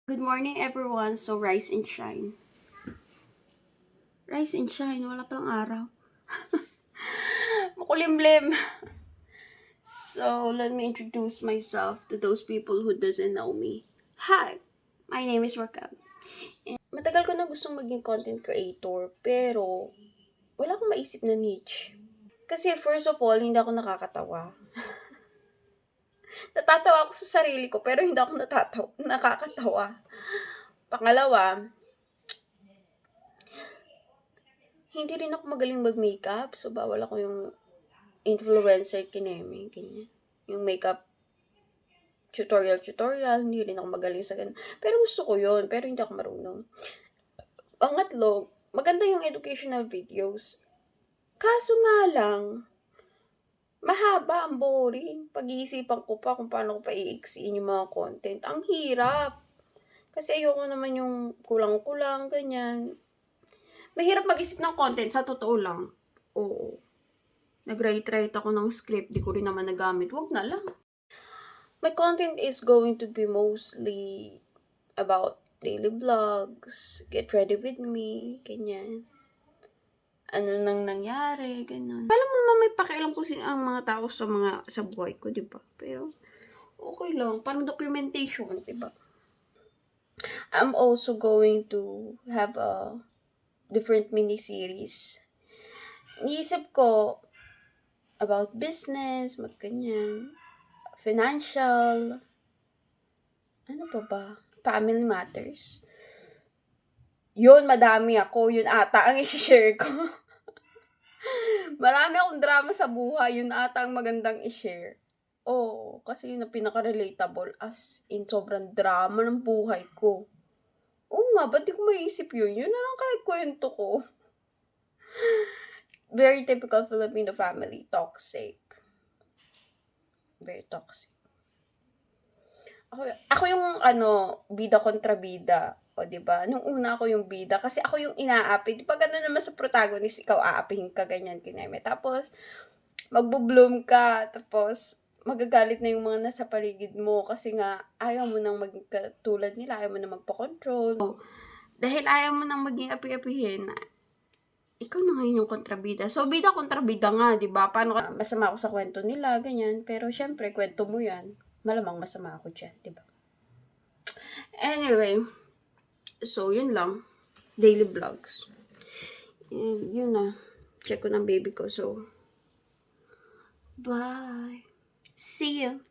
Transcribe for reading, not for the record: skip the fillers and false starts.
Good morning, everyone. So, rise and shine. Rise and shine. Wala palang araw. Makulimlim. So, let me introduce myself to those people who doesn't know me. Hi, my name is Raquel. And matagal ko na gustong maging content creator, pero wala akong maisip na niche. Kasi first of all, hindi ako nakakatawa. Natatawa ako sa sarili ko, pero hindi ako nakakatawa. Pangalawa, hindi rin ako magaling mag-makeup. So, bawal ako yung influencer kineme, ganyan. Yung makeup tutorial, hindi rin ako magaling sa ganun. Pero gusto ko yun, pero hindi ako marunong. Pangatlo, maganda yung educational videos. Kaso nga lang, mahaba, ang boring. Pag-iisipan ko pa kung paano ko pa iiksiin yung mga content. Ang hirap. Kasi ayoko naman yung kulang-kulang, ganyan. Mahirap mag-isip ng content, sa totoo lang. Oo. Nag-write ako ng script, di ko rin naman nagamit. Wag na lang. My content is going to be mostly about daily vlogs, get ready with me, ganyan. Ano nang nangyari, ganyan. Alam mo naman may pakialam ko ang mga tao sa buhay ko, di ba? Pero, okay lang. Parang documentation, di ba? I'm also going to have a different mini-series. Iniisip ko about business, magganyan, financial, ano pa ba? Family matters. Yun, madami ako. Yun ata ang i-share ko. Marami akong drama sa buhay. Yun ata ang magandang i-share. Oo, kasi yun ang pinaka-relatable. As in, sobrang drama ng buhay ko. Oo nga, ba't di ko maiisip yun? Yun na lang kahit kwento ko. Very typical Filipino family. Toxic. Very toxic. Ako yung bida kontra bida. O, diba? Nung una ako yung bida, kasi ako yung inaapi. Di ba gano'n naman sa protagonist, ikaw aapihin ka, ganyan, kineme. Tapos, magbo-bloom ka, tapos, magagalit na yung mga nasa paligid mo kasi nga, ayaw mo nang maging katulad nila, ayaw mo nang magpa-control. So, dahil ayaw mo nang maging api-apihin, ikaw na ngayon yung kontrabida. So, bida kontrabida nga, di ba? Paano masama ako sa kwento nila, ganyan. Pero, syempre, kwento mo yan. Malamang masama ako dyan, di ba? Anyway, so, yun lang. Daily vlogs. And, yun na. Check ko ng baby ko. So, bye. See you.